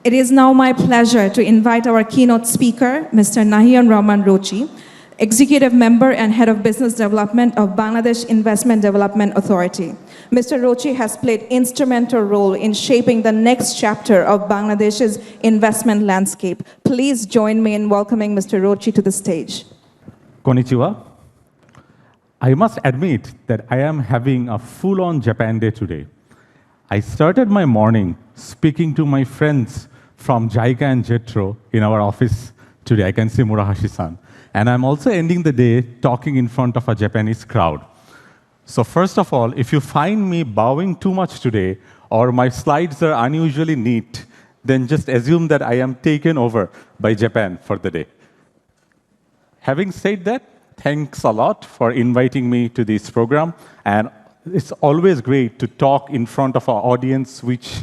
It is now my pleasure to invite our keynote speaker, Mr. Nahian Rahman Rochi, Executive Member and Head of Business Development of Bangladesh Investment Development Authority. Mr. Rochi has played instrumental role in shaping the next chapter of Bangladesh's investment landscape. Please join me in welcoming Mr. Rochi to the stage. Konnichiwa. I must admit that I am having a full-on Japan day today. I started my morning speaking to my friends from JICA and JETRO in our office today. I can see Murahashi-san. And I'm also ending the day talking in front of a Japanese crowd. So first of all, if you find me bowing too much today, or my slides are unusually neat, then just assume that I am taken over by Japan for the day. Having said that, thanks a lot for inviting me to this program. And it's always great to talk in front of our audience, which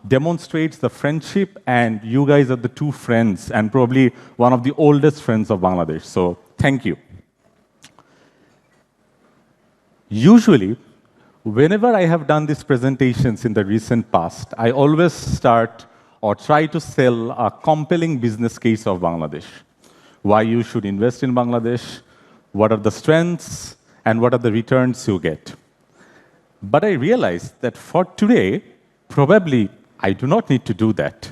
demonstrates the friendship, and you guys are the two friends and probably one of the oldest friends of Bangladesh. So thank you. Usually, whenever I have done these presentations in the recent past, I always start or try to sell a compelling business case of Bangladesh. Why you should invest in Bangladesh, what are the strengths, and what are the returns you get. But I realized that for today, probably I do not need to do that.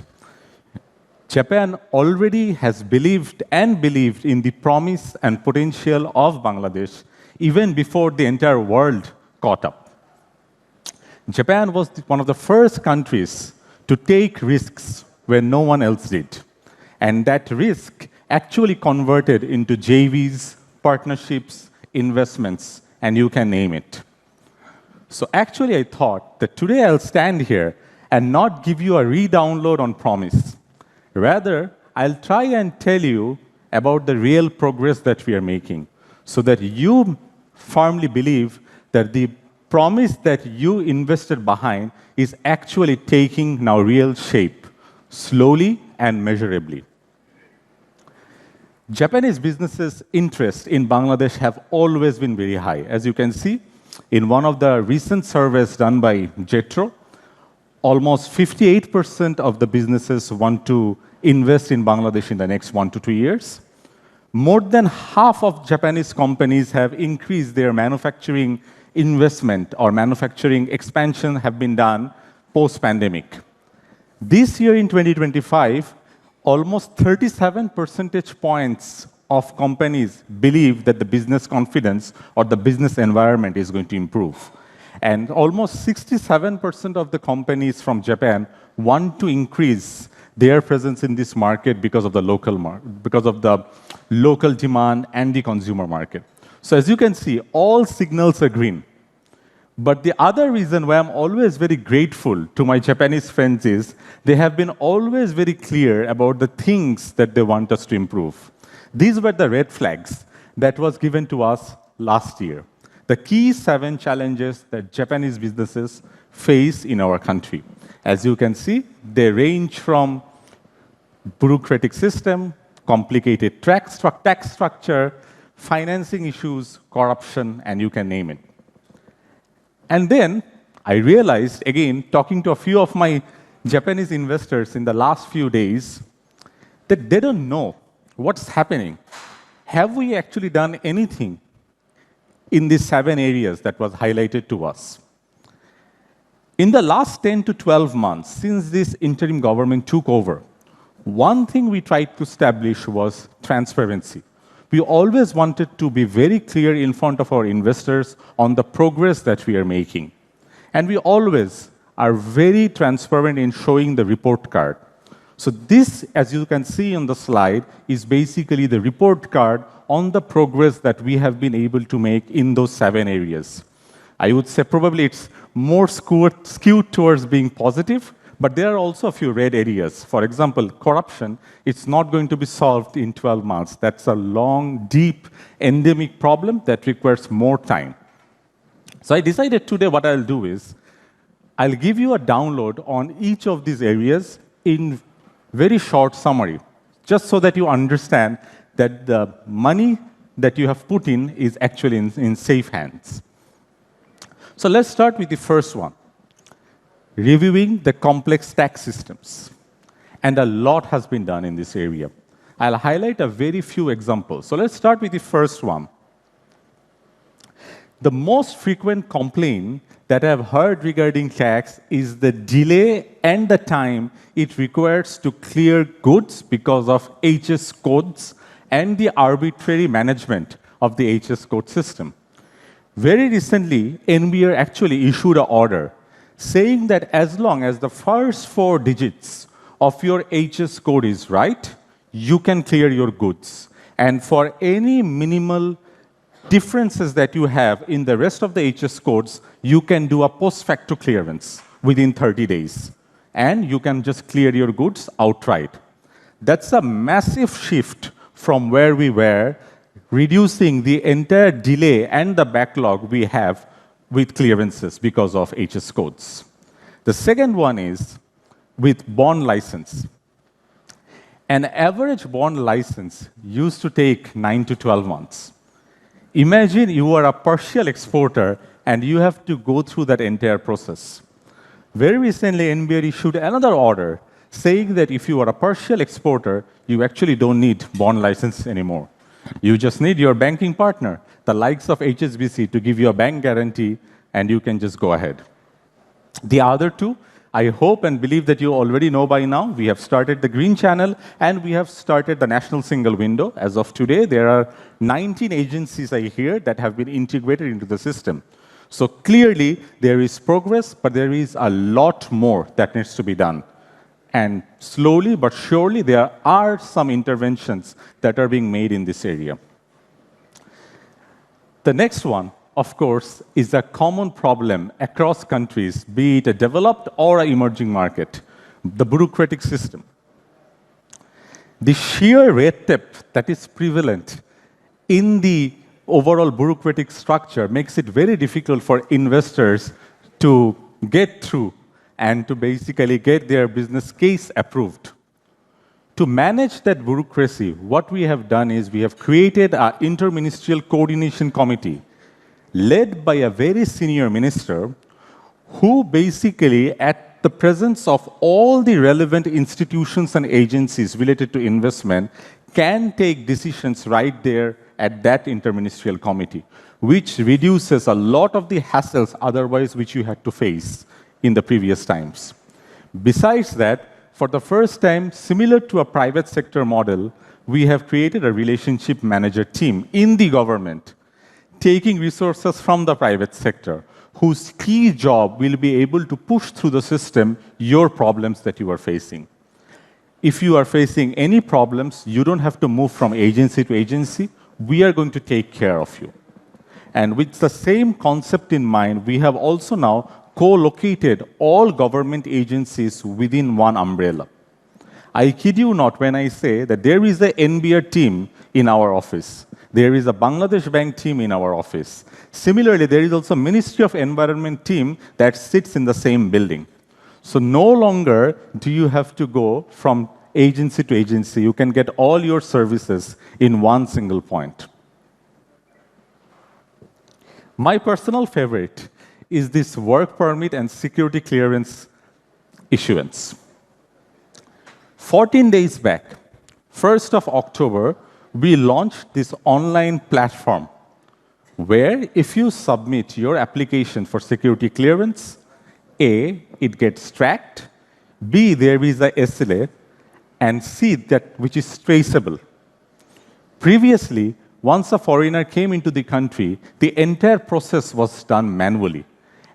Japan already has believed in the promise and potential of Bangladesh even before the entire world caught up. Japan was one of the first countries to take risks when no one else did. And that risk actually converted into JVs, partnerships, investments, and you can name it. So actually, I thought that today I'll stand here and not give you a re-download on promise. Rather, I'll try and tell you about the real progress that we are making so that you firmly believe that the promise that you invested behind is actually taking now real shape, slowly and measurably. Japanese businesses' interest in Bangladesh have always been very high. As you can see, in one of the recent surveys done by JETRO, almost 58% of the businesses want to invest in Bangladesh in the next 1 to 2 years. More than half of Japanese companies have increased their manufacturing investment or manufacturing expansion have been done post-pandemic. This year in 2025, almost 37 percentage points of companies believe that the business confidence or the business environment is going to improve. And almost 67% of the companies from Japan want to increase their presence in this market because of the local demand and the consumer market. So as you can see, all signals are green. But the other reason why I'm always very grateful to my Japanese friends is they have been always very clear about the things that they want us to improve. These were the red flags that was given to us last year. The key 7 challenges that Japanese businesses face in our country. As you can see, they range from bureaucratic system, complicated tax structure, financing issues, corruption, and you can name it. And then I realized, again, talking to a few of my Japanese investors in the last few days, that they don't know what's happening. Have we actually done anything in these 7 areas that was highlighted to us? In the last 10 to 12 months, since this interim government took over, one thing we tried to establish was transparency. We always wanted to be very clear in front of our investors on the progress that we are making. And we always are very transparent in showing the report card. So this, as you can see on the slide, is basically the report card on the progress that we have been able to make in those 7 areas. I would say probably it's more skewed towards being positive, but there are also a few red areas. For example, corruption, it's not going to be solved in 12 months. That's a long, deep, endemic problem that requires more time. So I decided today what I'll do is, I'll give you a download on each of these areas in very short summary, just so that you understand that the money that you have put in is actually in safe hands. So let's start with the first one, reviewing the complex tax systems. And a lot has been done in this area. I'll highlight a very few examples. So let's start with the first one. The most frequent complaint that I've heard regarding tax is the delay and the time it requires to clear goods because of HS codes and the arbitrary management of the HS code system. Very recently, NBR actually issued an order saying that as long as the first 4 digits of your HS code is right, you can clear your goods. And for any minimal differences that you have in the rest of the HS codes, you can do a post facto clearance within 30 days. And you can just clear your goods outright. That's a massive shift from where we were, reducing the entire delay and the backlog we have with clearances because of HS codes. The second one is with bond license. An average bond license used to take 9 to 12 months. Imagine you are a partial exporter and you have to go through that entire process. Very recently, NBR issued another order saying that if you are a partial exporter, you actually don't need bond license anymore. You just need your banking partner, the likes of HSBC, to give you a bank guarantee, and you can just go ahead. The other two, I hope and believe that you already know by now. We have started the green channel and we have started the national single window. As of today, there are 19 agencies I hear that have been integrated into the system. So clearly, there is progress, but there is a lot more that needs to be done. And slowly but surely, there are some interventions that are being made in this area. The next one, of course, is a common problem across countries, be it a developed or an emerging market, the bureaucratic system. The sheer red tape that is prevalent in the overall bureaucratic structure makes it very difficult for investors to get through and to basically get their business case approved. To manage that bureaucracy, what we have done is we have created an interministerial coordination committee led by a very senior minister who basically, at the presence of all the relevant institutions and agencies related to investment, can take decisions right there at that interministerial committee, which reduces a lot of the hassles otherwise which you had to face in the previous times. Besides that, for the first time, similar to a private sector model, we have created a relationship manager team in the government, taking resources from the private sector, whose key job will be able to push through the system your problems that you are facing. If you are facing any problems, you don't have to move from agency to agency. We are going to take care of you. And with the same concept in mind, we have also now co-located all government agencies within one umbrella. I kid you not when I say that there is a NBR team in our office. There is a Bangladesh Bank team in our office. Similarly, there is also a Ministry of Environment team that sits in the same building. So no longer do you have to go from agency to agency. You can get all your services in one single point. My personal favorite is this work permit and security clearance issuance. 14 days back, 1st of October, we launched this online platform where if you submit your application for security clearance, A, it gets tracked, B, there is a SLA, and C, that which is traceable. Previously, once a foreigner came into the country, the entire process was done manually,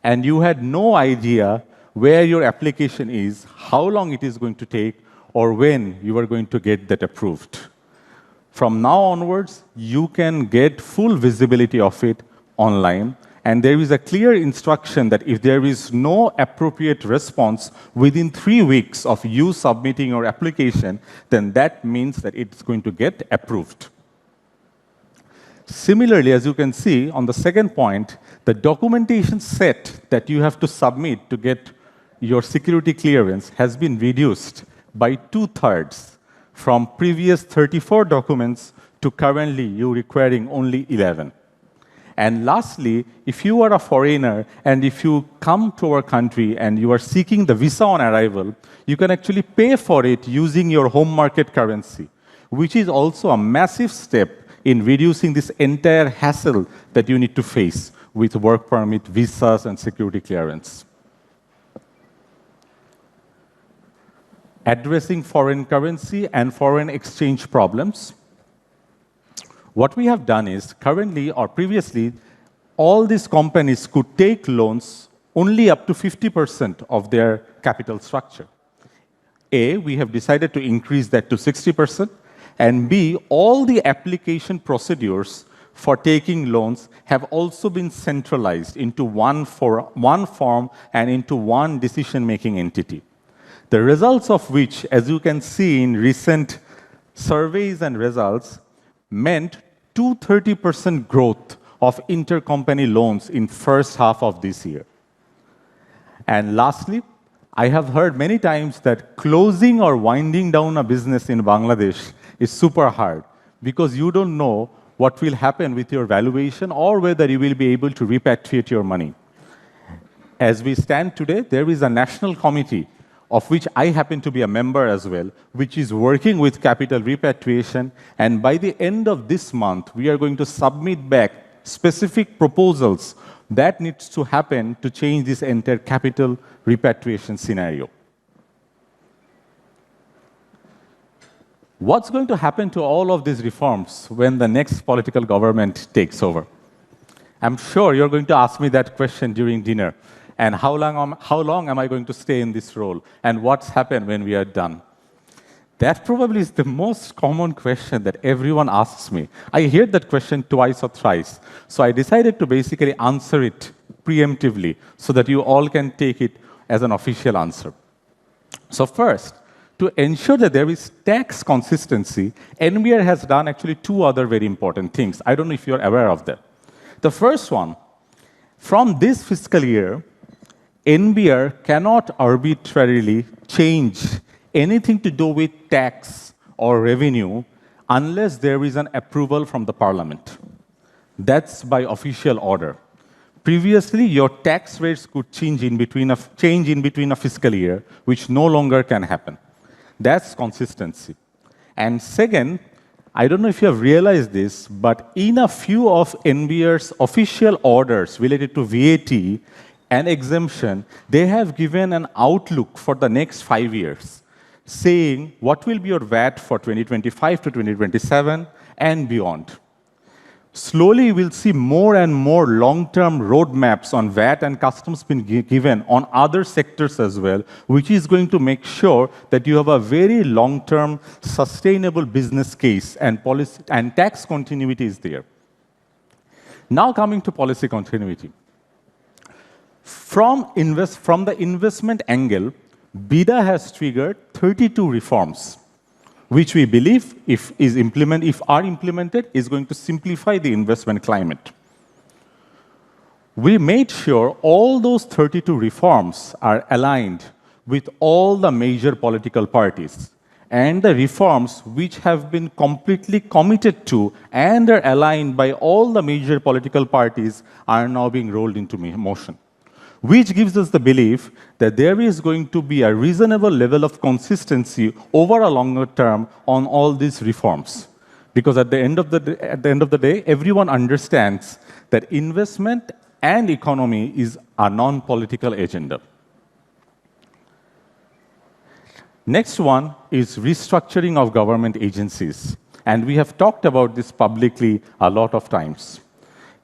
and you had no idea where your application is, how long it is going to take, or when you are going to get that approved. From now onwards, you can get full visibility of it online, and there is a clear instruction that if there is no appropriate response within 3 weeks of you submitting your application, then that means that it's going to get approved. Similarly, as you can see on the second point, the documentation set that you have to submit to get your security clearance has been reduced by 2/3 from previous 34 documents to currently you requiring only 11. And lastly, if you are a foreigner and if you come to our country and you are seeking the visa on arrival, you can actually pay for it using your home market currency, which is also a massive step in reducing this entire hassle that you need to face with work permit, visas, and security clearance. Addressing foreign currency and foreign exchange problems. What we have done is currently or previously, all these companies could take loans only up to 50% of their capital structure. A, we have decided to increase that to 60%, and B, all the application procedures for taking loans have also been centralized into one form and into one decision-making entity. The results of which, as you can see in recent surveys and results, meant 230% growth of intercompany loans in first half of this year. And lastly, I have heard many times that closing or winding down a business in Bangladesh is super hard because you don't know what will happen with your valuation or whether you will be able to repatriate your money. As we stand today, there is a national committee of which I happen to be a member as well, which is working with capital repatriation. And by the end of this month, we are going to submit back specific proposals that needs to happen to change this entire capital repatriation scenario. What's going to happen to all of these reforms when the next political government takes over? I'm sure you're going to ask me that question during dinner. And how long am I going to stay in this role? And what's happened when we are done? That probably is the most common question that everyone asks me. I hear that question twice or thrice. So I decided to basically answer it preemptively so that you all can take it as an official answer. So first, to ensure that there is tax consistency, NBR has done actually two other very important things. I don't know if you're aware of that. The first one, from this fiscal year, NBR cannot arbitrarily change anything to do with tax or revenue unless there is an approval from the parliament. That's by official order. Previously, your tax rates could change in between a fiscal year, which no longer can happen. That's consistency. And second, I don't know if you have realized this, but in a few of NBR's official orders related to VAT and exemption, they have given an outlook for the next 5 years, saying what will be your VAT for 2025 to 2027 and beyond. Slowly, we'll see more and more long-term roadmaps on VAT and customs being given on other sectors as well, which is going to make sure that you have a very long-term, sustainable business case and policy and tax continuity is there. Now coming to policy continuity. From the investment angle, BIDA has triggered 32 reforms, which we believe, if are implemented, is going to simplify the investment climate. We made sure all those 32 reforms are aligned with all the major political parties, and the reforms which have been completely committed to and are aligned by all the major political parties are now being rolled into motion, which gives us the belief that there is going to be a reasonable level of consistency over a longer term on all these reforms. Because at the end of the day, everyone understands that investment and economy is a non-political agenda. Next one is restructuring of government agencies. And we have talked about this publicly a lot of times.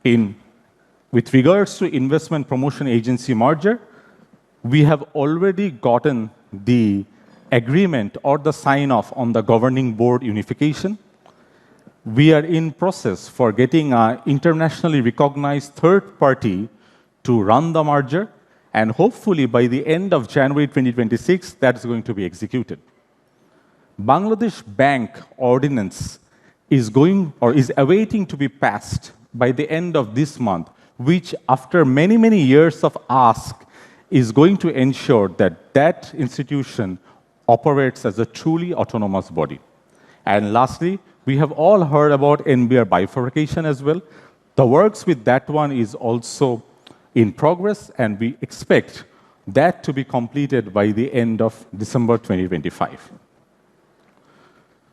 With regards to investment promotion agency merger, we have already gotten the agreement or the sign-off on the governing board unification. We are in process for getting an internationally recognized third party to run the merger, and hopefully by the end of January 2026, that is going to be executed. Bangladesh Bank Ordinance is awaiting to be passed by the end of this month, which after many, many years of ask is going to ensure that that institution operates as a truly autonomous body. And lastly, we have all heard about NBR bifurcation as well. The works with that one is also in progress, and we expect that to be completed by the end of December 2025.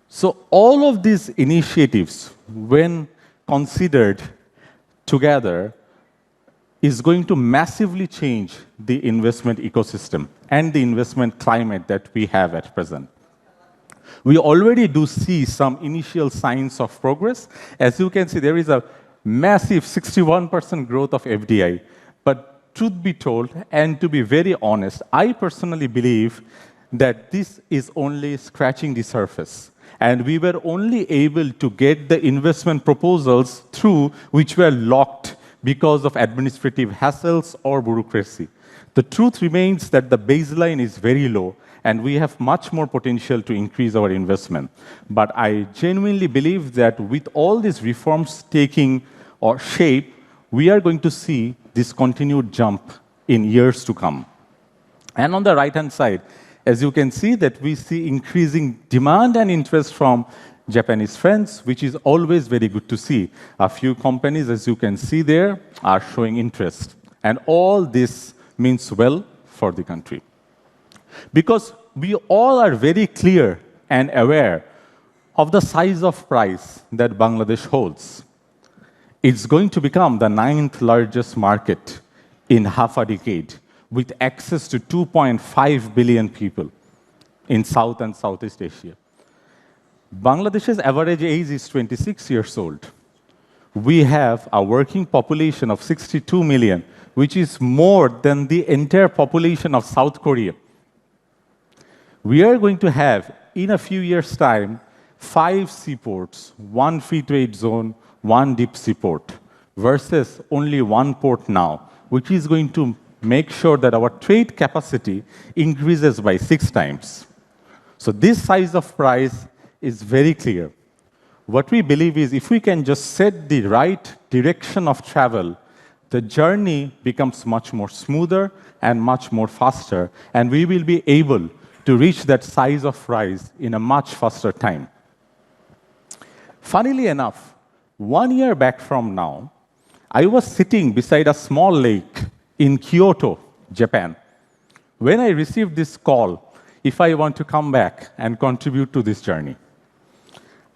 So all of these initiatives, when considered together, is going to massively change the investment ecosystem and the investment climate that we have at present. We already do see some initial signs of progress. As you can see, there is a massive 61% growth of FDI. But truth be told, and to be very honest, I personally believe that this is only scratching the surface. And we were only able to get the investment proposals through which were locked because of administrative hassles or bureaucracy. The truth remains that the baseline is very low, and we have much more potential to increase our investment. But I genuinely believe that with all these reforms taking shape, we are going to see this continued jump in years to come. And on the right-hand side, as you can see, that we see increasing demand and interest from Japanese friends, which is always very good to see. A few companies, as you can see there, are showing interest. And all this means well for the country. Because we all are very clear and aware of the size of prize that Bangladesh holds. It's going to become the 9th largest market in half a decade, with access to 2.5 billion people in South and Southeast Asia. Bangladesh's average age is 26 years old. We have a working population of 62 million, which is more than the entire population of South Korea. We are going to have, in a few years' time, 5 seaports, 1 free trade zone, 1 deep seaport, versus only 1 port now, which is going to make sure that our trade capacity increases by 6 times. So this size of prize is very clear. What we believe is if we can just set the right direction of travel, the journey becomes much more smoother and much more faster, and we will be able to reach that size of prize in a much faster time. Funnily enough, 1 year back from now, I was sitting beside a small lake in Kyoto, Japan, when I received this call if I want to come back and contribute to this journey.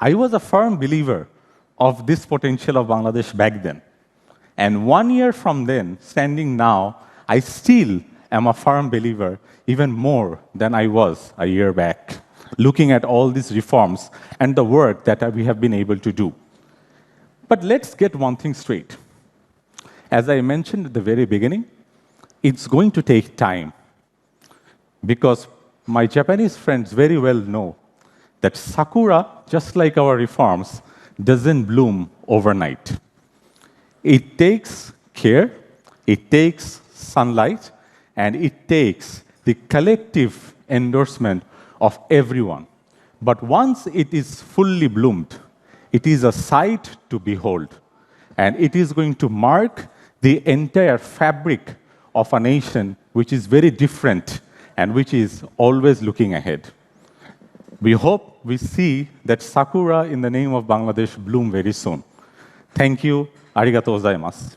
I was a firm believer of this potential of Bangladesh back then. And 1 year from then, standing now, I still am a firm believer, even more than I was a year back, looking at all these reforms and the work that we have been able to do. But let's get one thing straight. As I mentioned at the very beginning, it's going to take time, because my Japanese friends very well know that sakura, just like our reforms, doesn't bloom overnight. It takes care, it takes sunlight, and it takes the collective endorsement of everyone. But once it is fully bloomed, it is a sight to behold, and it is going to mark the entire fabric of a nation which is very different and which is always looking ahead. We hope we see that sakura in the name of Bangladesh bloom very soon. Thank you. Arigatou gozaimasu.